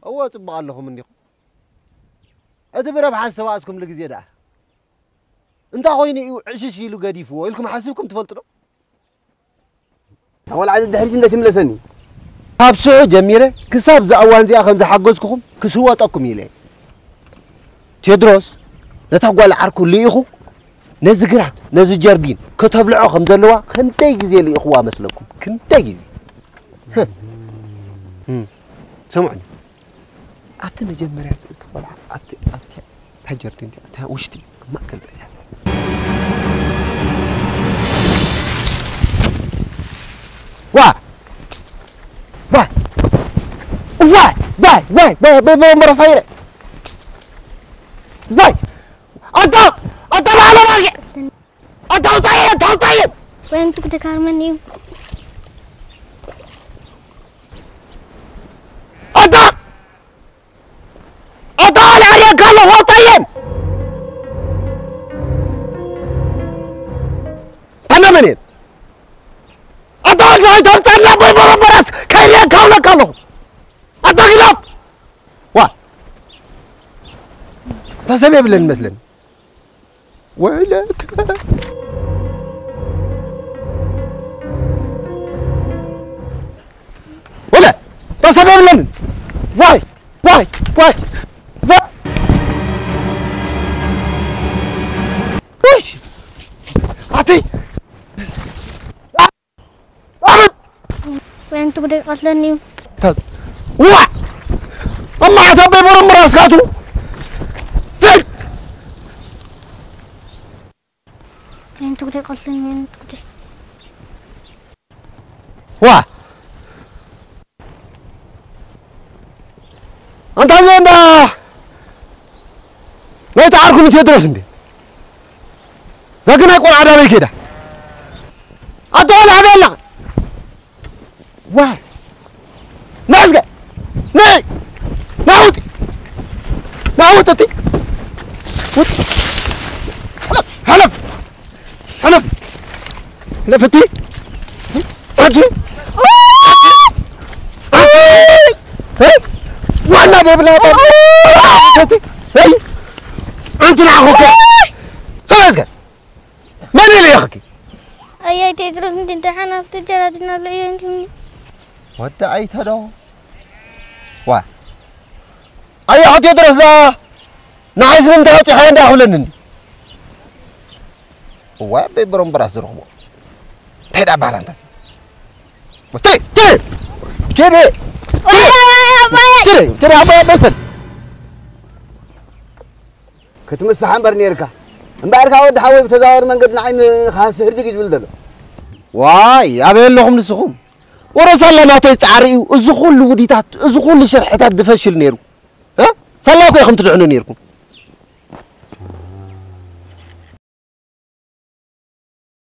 هو تبغى لهم مني أتبرب حاسة واسكم لجزية ده أنت خويني عشش يلو قديفو إلكم حاسبكم تفلتروا أول عدد دحريت إنك تملسني هابسو جميلة كساب ذا أوان زي أخم زي حقوسكم كسوة أكم يلي تدرس نتقول عركو اللي إخو نزل قرات نزل جربين كتب لعوخم زلوا كنتي جزي اللي إخوة مثلكم كنتي جزي سمعني أبتي مجمع رأس تقول أبتي تهجرتي أنت أنت وشتي ما كنت واه واه واه واه واه مرة صغيرة واه أنت ما على باقي أنت طيب وين تقدر كارمني أنت على عليك الله هو طيب أنا منين أنت على تمتلنا بمرمرس كيلين كولك الله أنت غلاف واه تسمي بلن مثلا ويلك ولا تسمي بلن واي وش أعطي وين تقدر قتلني واه أما عتبي مرمرس كاتو سي وين تقدر قتلني وين تقدر واه أنت زين لا تعرفون تدرس عندي زكنا يقول عدامي كده أطول عبالة واه نازقة ناوتي حلف لفتي أجي ولا ببلا فتي هاي أنت نعوك سلاسك من اللي يحكي أي تدرس أنت حنا في تجارتنا بالعيون وده أي تدو واه أي حد يدرس ذا نعيس نمتحن حين داخلنا وبيبرم براس رخبو تيدا بالانتس تري أبايا بيتل كتمسح عنبر نيركا امبارح ود حاول تزاور من قد نعين خاص هردك يجبل واي أبين لهم نسخهم ورسالنا تيتعريو الزخول لوديتات الزخول لشرحتات دفشل نيرو ها سلاكو يا خم تدعونو نيركم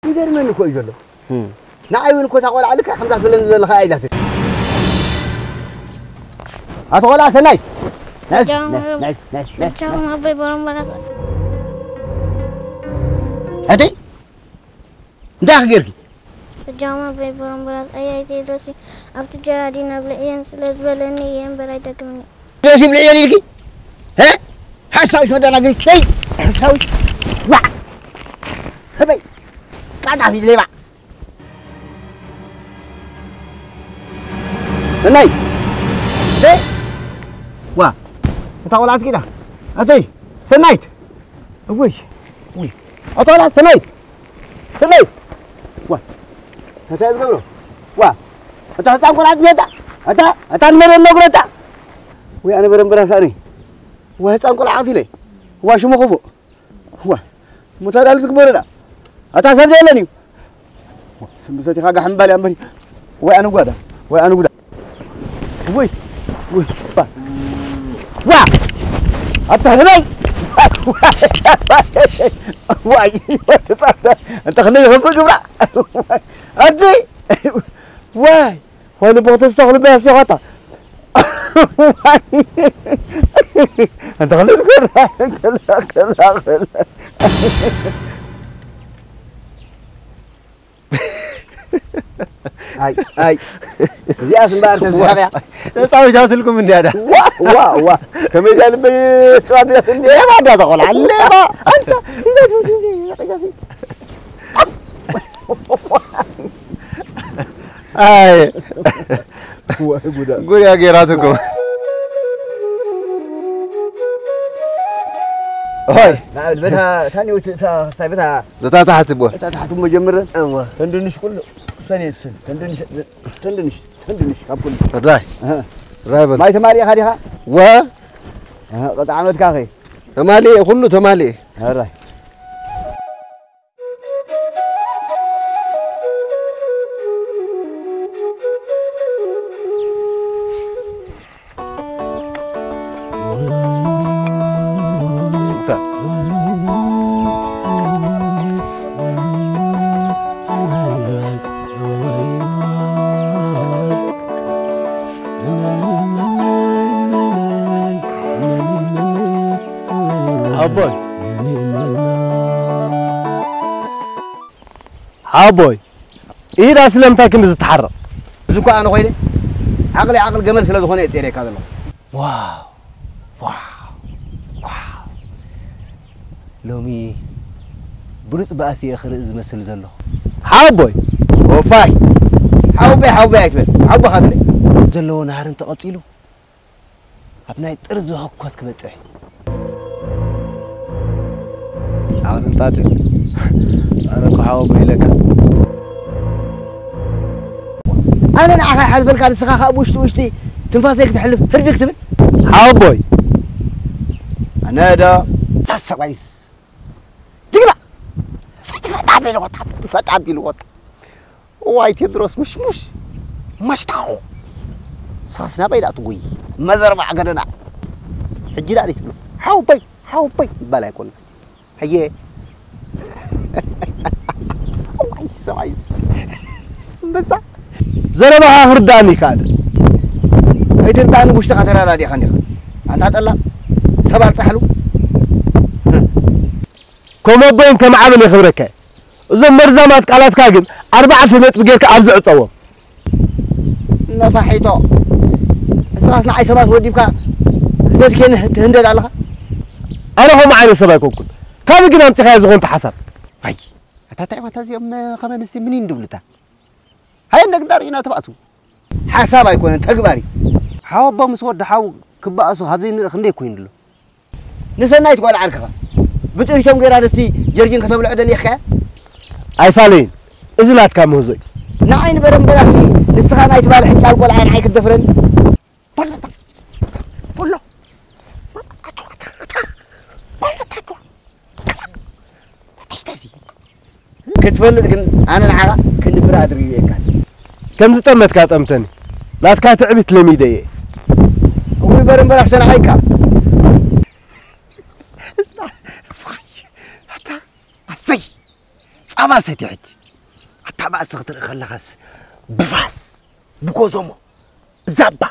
يدير منك ويجلو نعيون كو تقول عليك حمدات بلن الخايلات أتقول على سناي جاهم أبي برم براس هدي داخل غيرك جاهم أبي برم براس أي تدرسي أفتح جرادين بالعيون سلز بلني ين براي تكمني تدرسي بالعيون يلقي ها حساوي شو دانا قلت لي حساوي وا هبي لا في لي بقى سناي ده وا تقول على كده أتي سنايت وي أطلع سنايت وا هتعرف قبله وا هتعرف على بيتا هتعرف من النقرة وي أنا برم براساني وهتعرف على لي واشو مخبو وا متعرف تكبرنا هتعرف لي سمبساتي خاجة حنبالي أمبني وي أنا قادا وي با وا أتهني واي أنت خليني أخبرك بقى أدري واي وانا بغيت تستغل بها صيغتها أنت خليني كذا هاي زي اسم بقى تزحق تصاوي جاسلكم من هذا وا كم يجال بتوابيت اللي ما دا تقول عليه انت اي قول يا غيراتكم هاي لا بتها ثاني وتها بتها تحت بو تحت مجمرا ايوه تندنش كله ثاني تندنش كابل راي رايبل ما يتمالي خديها و قطع عمد كاخي تمالي كله تمالي هاي عبوي إيه ده أسلم تاكن بتتحرك زكوا أنا خويلي عقل جمل سلا دخوني تيريك هذا واو لومي بروس باسي آخر إز مسل زلوا عبوي وفاي حاوبي أكبر حاوبي خدري زلوا نهار أنت قتيلو أبناء ترزو هكوات كبتعي عاون أنت أنا كحاوبي لك أنا نعرف حد بالكار السخاخة وشتي تنفاسك تحلف هرجك تبي عبوي أنا دا تسويس تقرأ فتح بالوط واي تدرس مش تاو ساسنا بيدا تقوي مزرعة قدنا حجي لا ريسبلو حاوبي بلا يكون هي واي سويس بس زربها هرداني كان هي ترداني مشتقة ترى لا دي خندق أنت هتقلا سبار تحلو كم بين كم عامل يخبرك إذا مرزمات قالت كاجن 4 بغيرك أبزع تصوم نفحيتو اساسنا عايز سبات وديبك زيد كين تهندد علىها أنا هم عارف سباكم كل كم يمكن أنت خايز غون تحسب هاي هتتعب تزيم خمن السمنين دبلتها هاي نقدر هنا تبعثوا حساب يكون تكباري حاو بمسود حاو كبأسو هذين خندي كوين له نسنا يتقول عنك بتقولهم غير هذا تي جرجين كتب العدل يخا أي فالين إذا لا تكمل زي نعين برم بلاسي السخانة يتبال حتى يقول عين عيك الدفرن بولو كتفلت أنا نعرف كن براد ريبي كان كم زتمت كاتمتني لا تكاتعبت لميدي هو برم بلاس سنة عيكا حتى أصي أما ستيعج حتى ما أسخطر خلخس بفاس بكوزومو زابا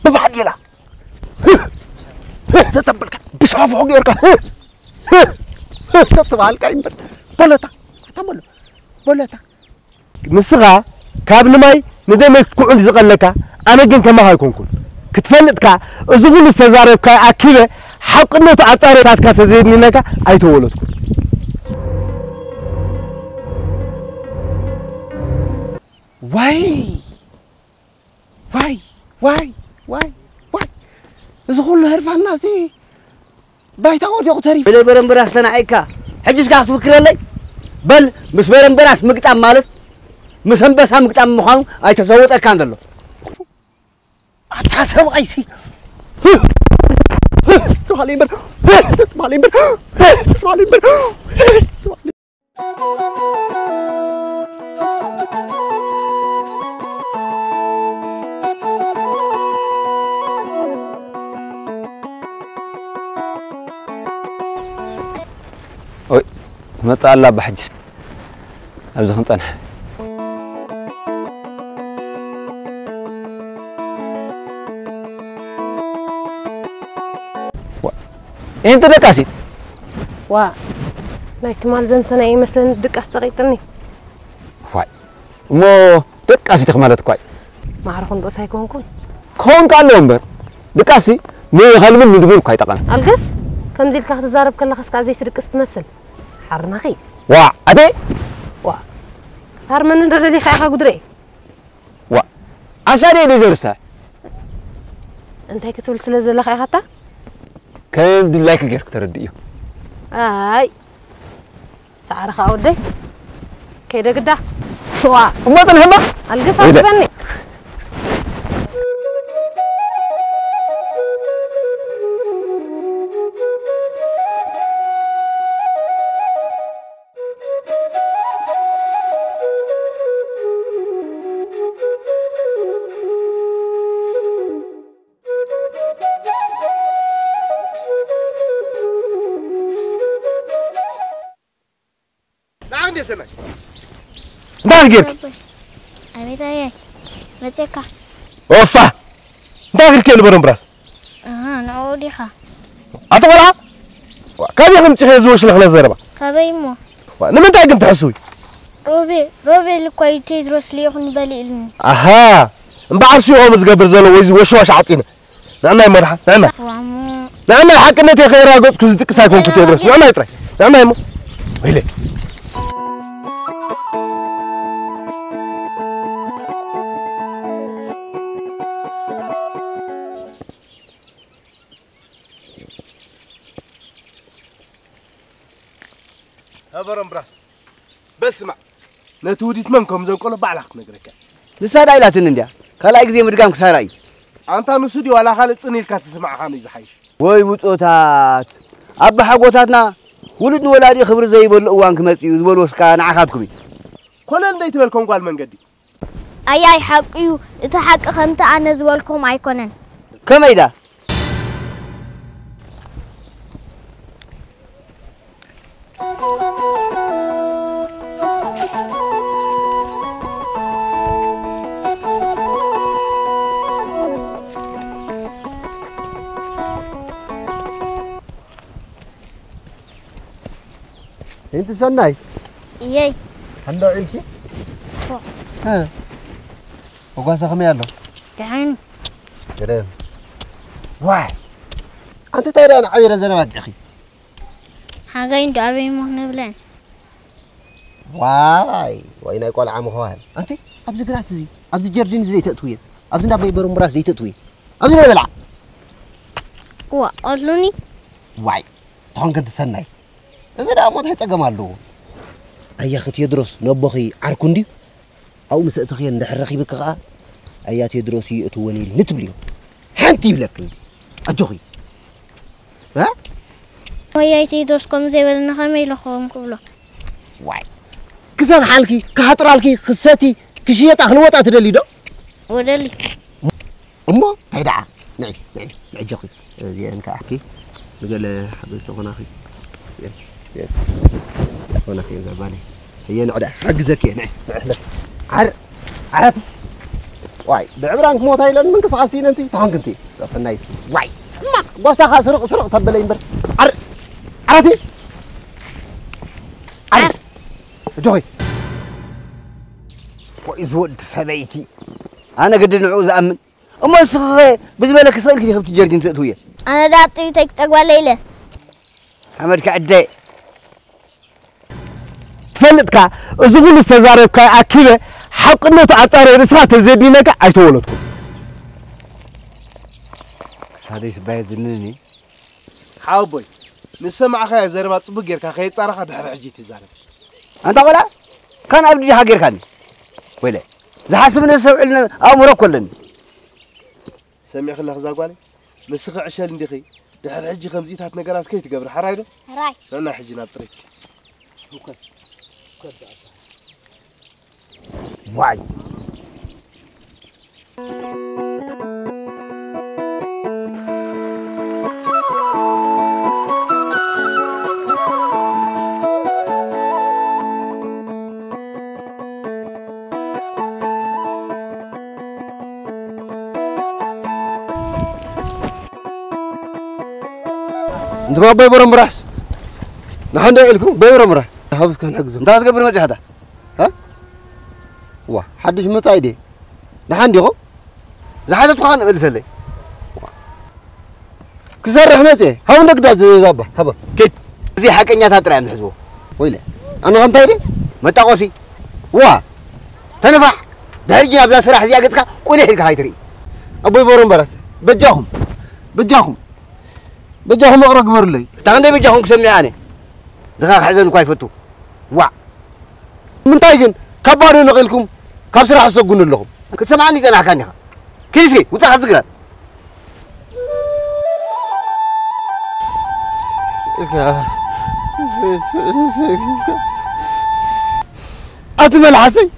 ببعد يلا تتبلك بشافو غيرك تتبال كايمبر بولتا تتبل بولتا نسغا كابن ماي ندمك كعند زقلك أنا جن كما هيكون كتفلتك أزغل استزاربك أكيد حق إنه تعطاري تاتك تزيدني لك أي تولدك واي زغل هرف الناس بايتا ودي اغتري بلا برم براس سنة عيكا حجز كاخت فكرة لي بل مش برم براس مقطع مالت مسنبسها مقطع مخانو أي تصوت أكان دلو أتصو أيسي تبالين بر أوي ما تعال بحجز أبزخ نطنح أنت دكاسي وا نايت مال زن سنة مثلا دك أستغيطني مو دقاسي تخمالت كوي ما عرفون بس هيكونكم كون قال له امبر دقاسي مي غالبا من دبر كوي طقم القس كم زيد كاخ تزارب كل خسك زي ترقص تمثل حرنا خي وا ادي وا هر من ندري خايخه قدري وا عشان ايه زرسا انت هيك تقول سلازل خايختا كان دي لايك غير ترديو اي سعرخ اودي كيدا قدا وا ما تلهمه القس عجبني عندي سنة دارجيك أبي تايي بتشكا اوفا دارجيك كيلو برمبراس نعودي خا اتقولها كان يخم تخيزوش لخلا زربا كبيمو نمن تاقم تحسوي روبي لكوي تدرس لي يخني بالي إلمي اها مبعرف شو هو مزقبر زلو ويز وشواش عطينا نعنا مرحا نعنا وامو نعنا حق نتي خير اقص كنت تكساكم كنت تدرس نعنا يطري نعنا يمو ويلي هبرم براس بل سمع نتوديت منكم زين قولوا بعلق نقرك لسا دايلاتن انديا كلاي غزي مدغام كساراي انت نسودي ولا خالد صنيل كتسمع خاني زحي وي وصوتات اب حقوتاتنا ولد ولادي خبر زي بل اوان كمصيو زبلوس كان عخاتكم كل اللي تبلكم قال منقدي أي حقيو إتحق خنت أنا زوالكم أيكونن كم إذا انت سناي ياي هندو إلكي ها وقاسا خمي يالو كحين كريم واي أنت ترى أنا عبير زنوات يا أخي حاجين دابي مهنا بلان واي وين يقول عم خوان أنت أبز قرأت زي أبز جرجين زي تأتوين أبز نبي برم براس زي تأتوين أبز نبي بلع وا أطلوني واي تهون كنت سناي إذا لا ما تحت أجمله أي أخي يدرس نبخي عركندي أو مسألة أخي ندحرخي بكقة أيات يدرسي أتوني نتبليو حنتي بلك أجوخي ها وياي تيدرسكم زي بلنا خمي لخوم كله واي كسان حالكي كهطرالكي خساتي كشيت أخلوات أتدلي دو ودلي أمه تيدع نعي جوخي زين كأحكي نقول حبيت أخونا أخي يس أخونا أخي زبالي هي نعود حق زكي نعي عرتي واي بعبرانك موت هاي لأن منك صعصين أنتي تهان كنتي صناي واي ما بس سرق تبلين بر عرتي جوي وإزود سبيتي أنا قد نعوذ أمن أما صغير بزبالك صغير كذي خبت جرجين تأتوية أنا داتي تك تقوى ليلة حمد كعدي تفلتك زغل استزاربك أكيد حق إنه تعطر رسالة زيدني لك أيتولدكم سادس بايد نني حاوبي نسمع خير زربات بقير كخير صار خد حرجيت زارب أنت ولا كان أبدي حقير كان ولا زحسبنا سوينا أمره كلن سمي خلنا خزاقوالي نسخ عشان ندخي دحر حجي خمسيت هات نقرات كي تقبر حرايده راي لنا حجينا بطريق واي انت ما بيبرم براس نحن لكم بيبرم براس هابس كان حجزهم انت تقبر مزي هذا ها وا حدش متايدي نحندي خو زحلت قان ملسلي كسرح مزي هاو نقدا زابا هبا كيت زي حقنيا تاطرا نحزو ويلا انا غنتايدي متاقوسي وا تنفح دهرجي ابدا سراح زي قدك قولي هيك هايتري ابوي بورن برس بجاهم اقرا قمر لي تاندي بجاهم كسمعاني دخا حزن كوي فتو وا من تايجن كبارو نقلكم كاب سراح سقون لكم كسمعني زنا كاني كيسي وتا خبزك أتمنى حسن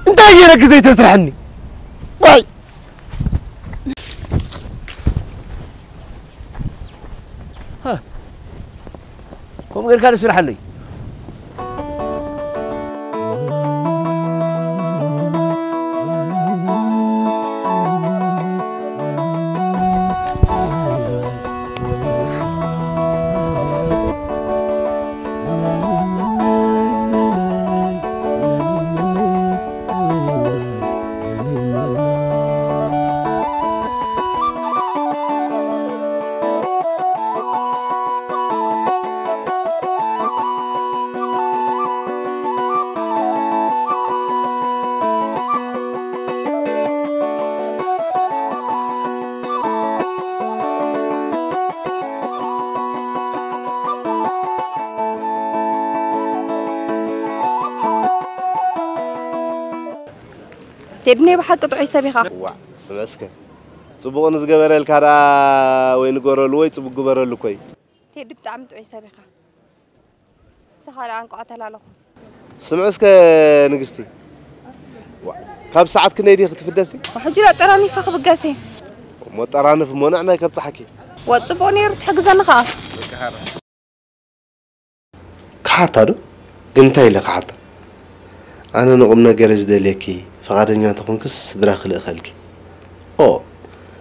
أنت أجيرك زي تسرحني واي قوم غير كان يسرح لي تبني بحق طعي سبيخة وا سمعسك صبغ نزغبر الكارا وين غورل وي صبغ غبرل كوي تدب طعم طعي سبيخة سخال عن قعتها لكم سمعسك نغستي وا كاب ساعات كنيدي ختفدسي وحجرة طراني فخ بقاسي مو طرانف منعنا كاب صحكي وصبوني رتحجزن خا كحاتادو انتي لك انا نقوم نجرز دليكي فقادنيا تكونكس دراخل اخلكي او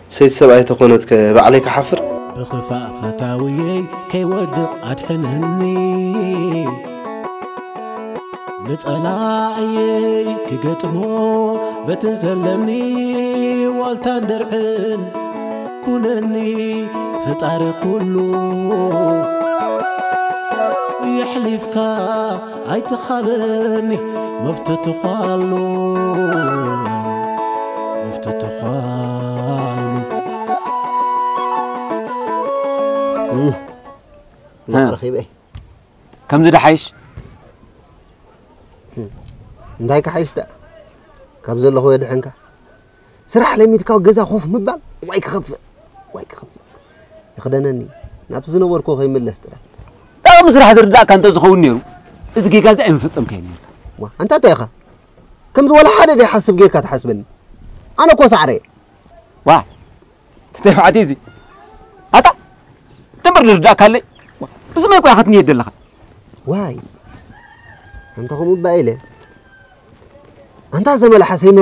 سيد سبعي تكونتك بعليك حفر بخفاء فتاوي كي ودق ادحنني نصلاعي كيغطمو بتنزلني والتان درعن كونني فطار كله يحلفك اي تخابني مفتتخالو ما رخيبه كم زد حيش ندايك حيش دا كاب زلخو يدحنك سرح لميدكا غزا خوف مبال واي كخف يخدنني نفس زنوركو خيملس ترى دا مسرح زردا كانت زخون نيرو ازكي غاز انفصم كاين وا انت تايخه كم ولا حدا دي يحسب غيرك تحسبني انا كو سعري وا تتفع عتيزي اتا دمر زردا كالي بس ما يكون اخذني يدلخ واي انت هم بايله انت زمل حسين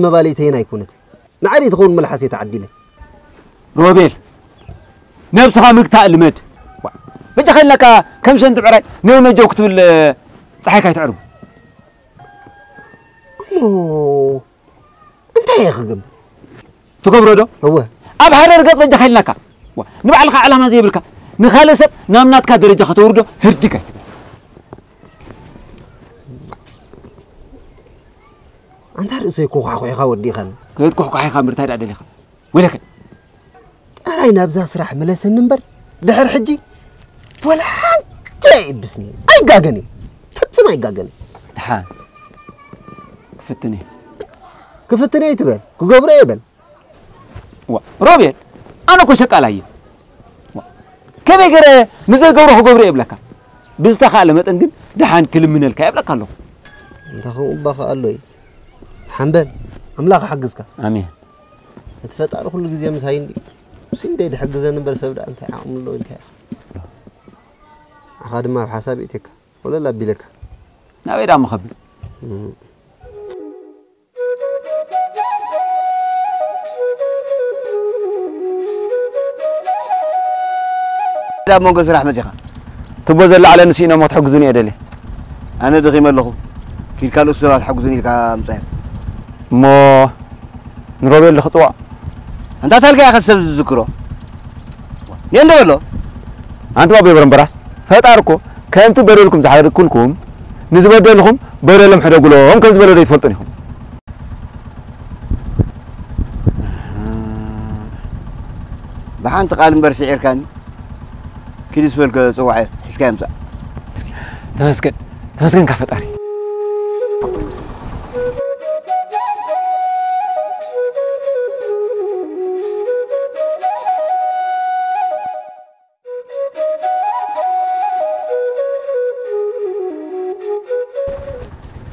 مبالعتين ايكونت نعري تكون ملحسي تعديله روبيل نفسها مقطع المد بجا خلناك كم شنت بعراي نو نجو كتب صحيح كاي تعرف انت يا خقب تقبرو دو هو اب حرر قص بجا خلناك نبعلك علامه زي بلك نخالسب نامناتك درجه خطوردو هردك انت رأسي كوخا خويخا ودي خان كيد كوخا خويخا مرتاي دادلي خا ويلك اراي نابزا سراح ملس النمبر دحر حجي ولا حتى يبسني اي غاغني فتم اي غاغني دحان كفتني تبل كغبره يبل روبيل انا كو شقالاي كبي غير مزي غبره غبره يبلك بزتخاله متن ግን دحان كلمنلك يبلك الله انت خو باخ الله حنبل املاك حقزك امين اتفطر كل غزي مسايندي سيدي دحجزن نمبر سبدا انت عامل له انت اخاد ما بحساب ايتك ولا لا بيلك ناوي دا مخبل لا مونغ سرح مزيخا تبوزل على نسينا ما تحجزني ادلي انا دغي ملخو كي كانوا سرا تحجزني لك مصايب مو نروبي اللي خطوة أنت تلقى يا خسر الذكرى يندولو أنت ما بيبرم براس فتاركو كأنتو بريلكم زحير كلكم نزبد لكم بريلهم حدا يقولوا هم كنز بريل يتفلتونهم بحانت قال مبرسعير كان كيدس فلك صواعي حسكا يمسا تمسكن كفتاري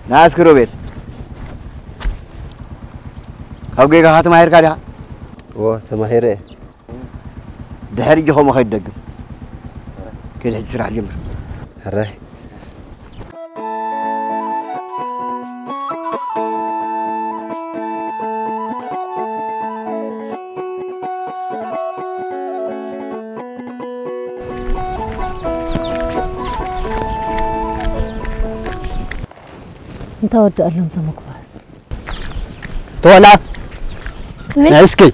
ناس كروبيل هاوجي هات ماهر كذا تماهيره دحري جهو ما خيد دق كده تسرح جمر هراي انت ود ألم زمك باس تولا نسكي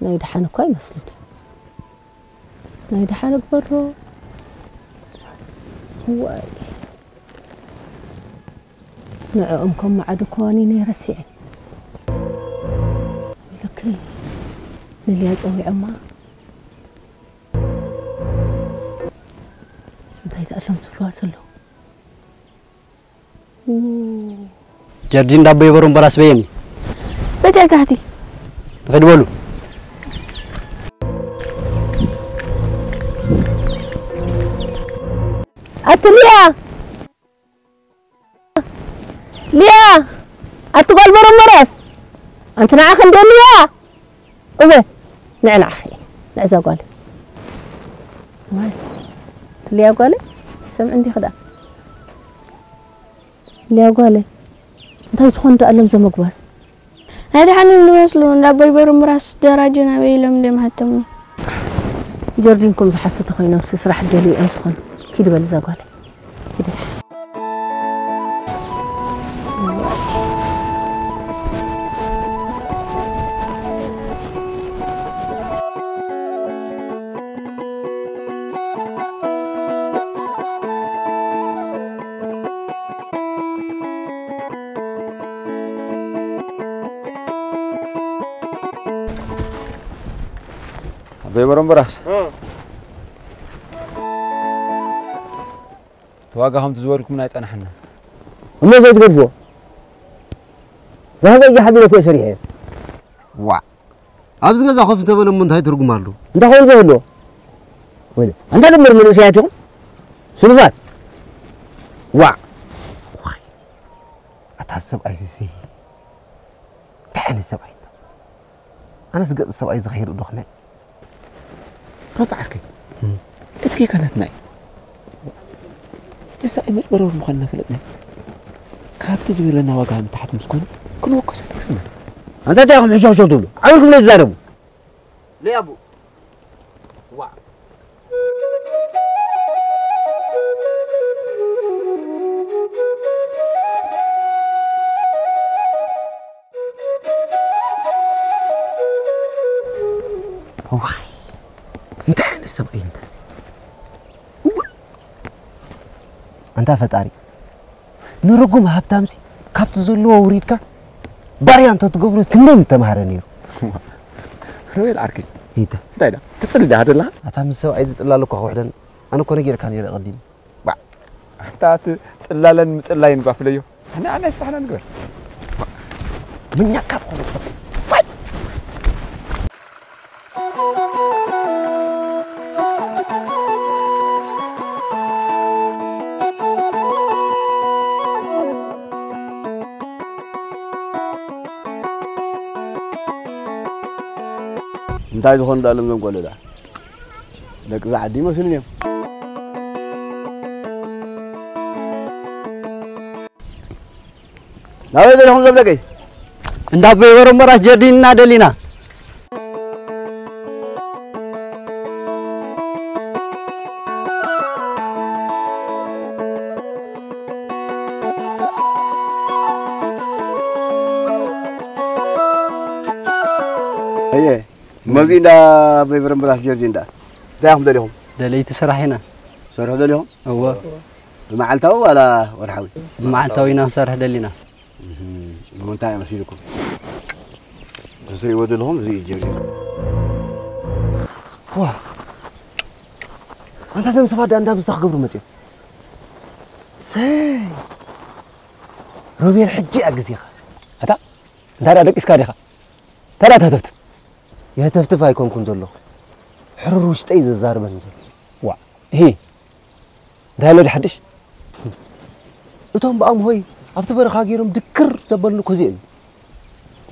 نايد حانك كوي مسلوت نايد حانك برو هو نعمكم مع دكواني نيرسعي لكن نلي أزوي عما نايد ألم زلوات له جردين دابو يبرم براس بيني بيتي تحتي غير بولو أتليا ليا أتقول برم براس أنت نعخن دول ليا أبي نعنا أخي نعزا قال ليا قال سمع عندي خدا ليا قال انت تخون تألم زمك بس هذا حن الوصلون لا بيبرم راس دراجنا بيلم لم حتمني جردينكم حتى تخوينا وسرح الجلي أمسخن كده بلزا قال كده بيبرم براس تواقعهم تزوركم نايت أنا حنا وما زي تقدفوا وهذا يجي حبيبك يا سريع وا أبز غزا خوف تبل من هاي ترجم مالو انت خون زهلو وين انت دمر من سياتهم سلفات وا أتحسب أيسي تحني سبعين أنا سقط السبعين زخير ودخمن ربعك إتكي كانت ناي لسه مش برور مخلنا فلتنا كابت زوير لنا واقع من تحت مسكون كل وقت سنورنا انت تاخذ حشو شو تقولوا عملكم ليه تزاربوا ليه يا ابو وا انت عين السبعين انت فتاري نرجم هابتامسي كابت زلوا وريدك باري أنت تقولون كنيم تمهرني وين عاركي هيدا دايدا تتصل ده هذا لا أتهم سو عيد تصل لك واحدا أنا كنا جير كان يرى قديم با أنت تصل لنا مصلين بافليو أنا إيش إحنا نقول من يكاب خلاص فاي انت عايز تخون دالم زم قول له لك زعدي ما سنين لا وين لهم زم لك انت بيورم راس جدينا دلينا ايه مزين دا بيبرم براس جرجين دا داهم دليهم دليت سرحنا سرح دليهم هو بمعلتو ولا ورحوي معلتوينا سرح دلينا منتهي مسيركم زي ودلهم زي جرجين واه أنت زين سبادة أنت مستخبر مسيو سي روبير حجي أجزيخ هذا دار أدك إسكاريخا ترى تهتفت يا تفتف هايكون كنزلو حرر وش تأيز الزار بنزل وا هي ده لو حدش أتوم بأم هوي أفتبر خاجيرهم دكر زبلنا كوزين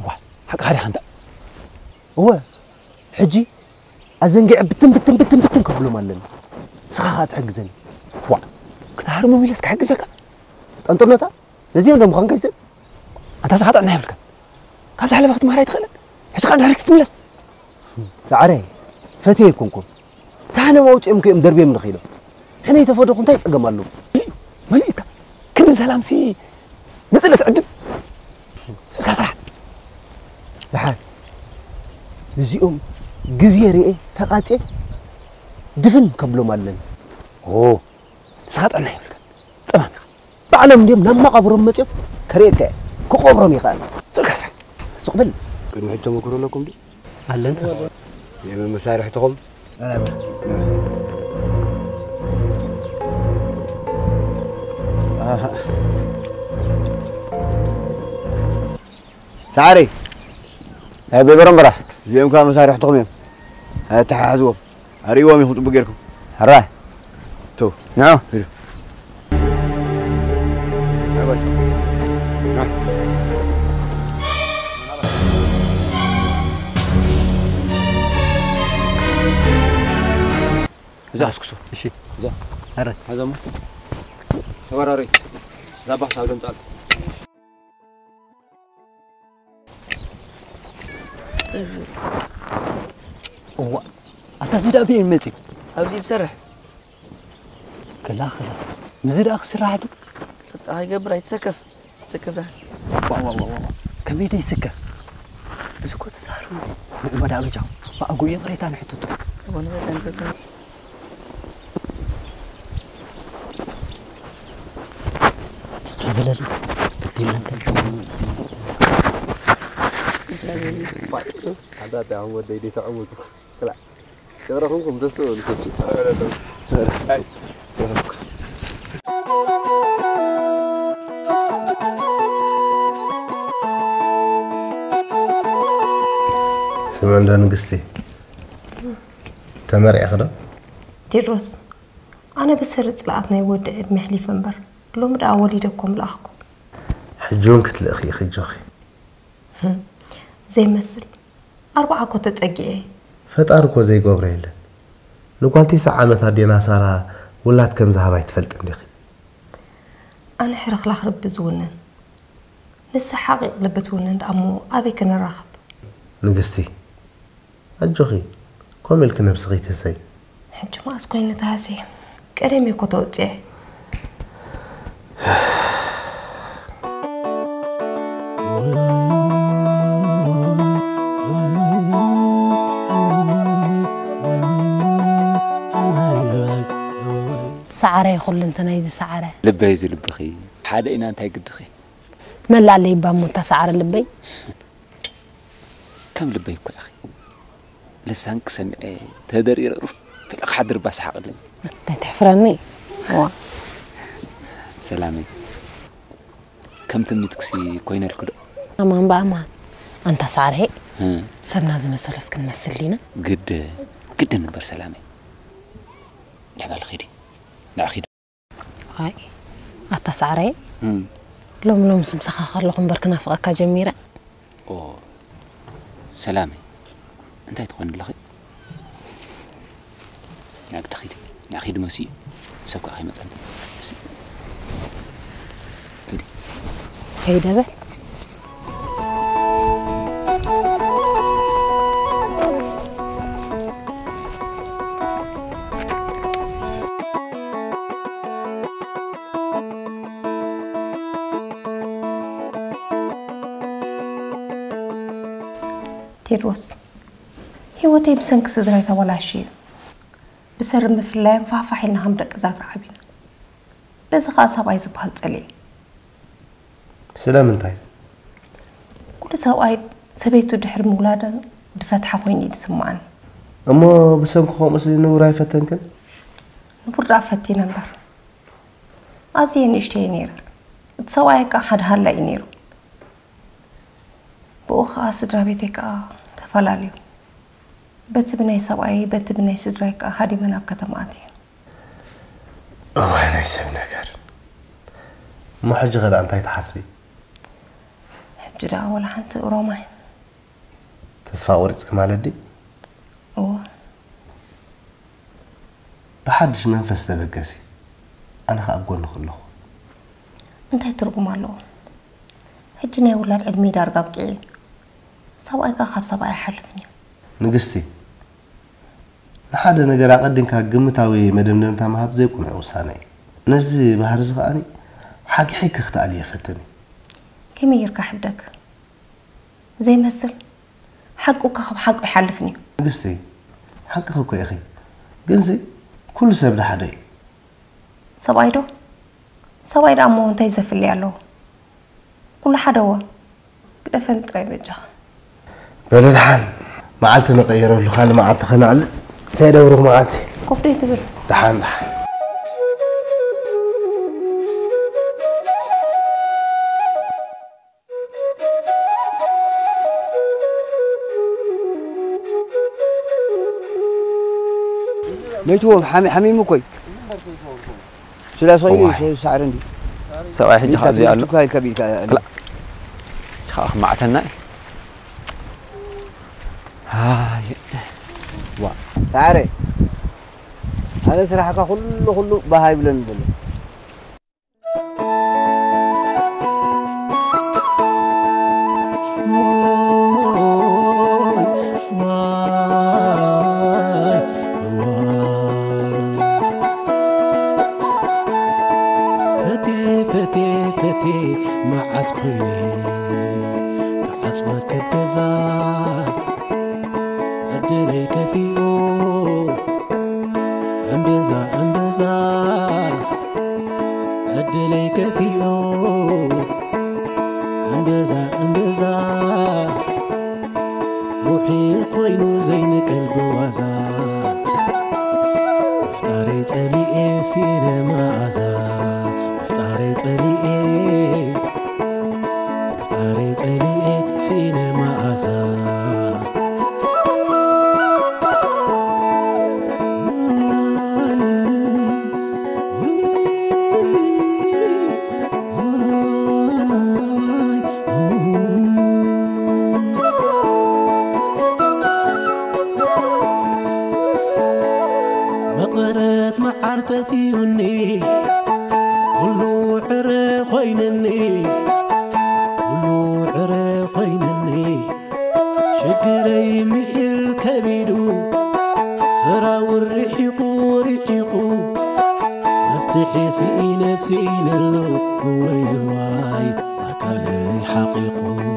وا حق هذا حندا هو حجي أزنقع بتن قبله مالن سخات حجزني وا كتهار مو ميلسك حق زكا أنت بنتا لازم ده مخان كيسن أنت سخات عنا يبلك كان سحلف وقت ما رايت خلل إيش قاعد هركت تملس سعري فتي يكونكم تانا موت يمكن دربي من خيله حين يتفرقون تاي تقمالو مليتا كل سلام سي نزلت عدم سوك أسرع لحال نزيهم جزيرة إيه تقاطع دفن قبله مالن أوه سخات عنا يبلك تمام بعلم ديم نما قبرهم متى كريكة كقبرهم يخان سوك أسرع سقبل كانوا حتى مكروا لكم دي علنا يا من مسارح تقوم أنا سعري هاي بيبرم براس زي كان مسارح تقوم تحازوا هريوم يخطوا بقيركم هراي تو نعم زا اسكسو እሺ زا هري هذا مو وراري زابح ساودم صال هو أتزيد أبي المتي أبزي تسرح كلا مزيد أخسر عادي هاي قبل يتسكف تسكف ده واو كم يدي سكة بس كنت سهرون ما دا أرجع بأقول يا بريتان حتتو وانا بدأ بلد بدينا هذا تعود دي تعود لا يراكم تسول هاي سمان نقستي تمرع خدا تيروس أنا بسر طلعتنا يود عدمي حليف انبر لو مد أوليدكم لأخكم حجون كتل أخي خجوخي زي مثل 4 كوتا تأجي فتاركو زي قبريل نقولتي ساعة هدينا سارة ولات كم زهبا يتفلت عندي أنا حرخ لخرب بزونن لسه حقيق لبتونن أمو أبي كنا راخب نقستي أجوخي كومل كنا بصغيتي سي حج ما أسكوين نتاسي كريمي كوتوتي سعره يخل انت نايزي سعره لبي يزي لبخي حدا إنا انتهي قدخي ملا اللي يبامو انت سعر اللبي كم لبي يكو يا أخي لسانك سمعي تهدر يرف في الأخ حدر بس حق لي تحفرني سلامي كم تمني تكسي كوينة الكدو أمان بأمان أنت سعر هيك صرنا زي مسؤول اسكن مسلينا قد نبر سلامي نعمل خيري نأخذ هاي أتسعري لوم سمسخة خلقهم بركنا فقا جميرة أوه سلامي أنت تخون اللخي ناك تخيدي نأخذ مسيء سوك أخي مثلا كيدا بل تيروس هيوتي بسنك سدرايتا ولا شيء بسر مفلاي مفاحفحينا هم دق زاغر عبينا بس خاصة بايز بهالتقلي سلام انتاي كل سواء سبيتو دحر مولادا دفتحة خويني دسمعان اما بسمك خو مسلي نوراي فتنكن نبرد عفتي نمبر أزين إشتي نير تسوايك أحد هلا ينيرو بأخا سدرا بيتك تفلاليو بت بني سواي بت بني سدرايك هادي من أبكتماتي أنا يسوي نجار ما حاجة غير أنت تحسبي حجرا ولا حنت روماي تصفى ورثك مالدي بحدش منفس تبقسي أنا خأقول نخله أنت ترقم الله هجني ولا علمي دار قبقي سواء خاب سواء حلفني نقستي لحد نجار أقدم كجمتاوي مدمدم تمهاب زي كون عوساني نزي بحرز غاني حق حيك اختالي فتني كم يركح حدك زي مثل حقك خب حق يحلفني نقستي حق خوك يا أخي جنزي كل سبب لحدي سوايدو أمو أنت يزفل لي عليه كل حدا هو كده فهمت رأي بجاه بلدحان معلت نغيره له خالي معلت خنال كيدا وروح معلتي كفري تبر دحان نيتو حميم كوي سلا صايري سعرندي سواء حجة خذي قال له كبير لا شخ معتنا هاي وا تعرف هذا صراحة كله بهاي بلن بلن معاس كويني معاس وكب كذا أدلي كفيو أنبزا أدلي كفيو أنبزا روحي قوينو زين قلب وازا مفتاري صليئي سير معازا مفتاري صليئي سينما أزا مقرت معرت فيوني كله عري خوينني شكري محل كبيدو سرا والرحيقو مفتحي سينا اللو هو يواي أكالي حقيقو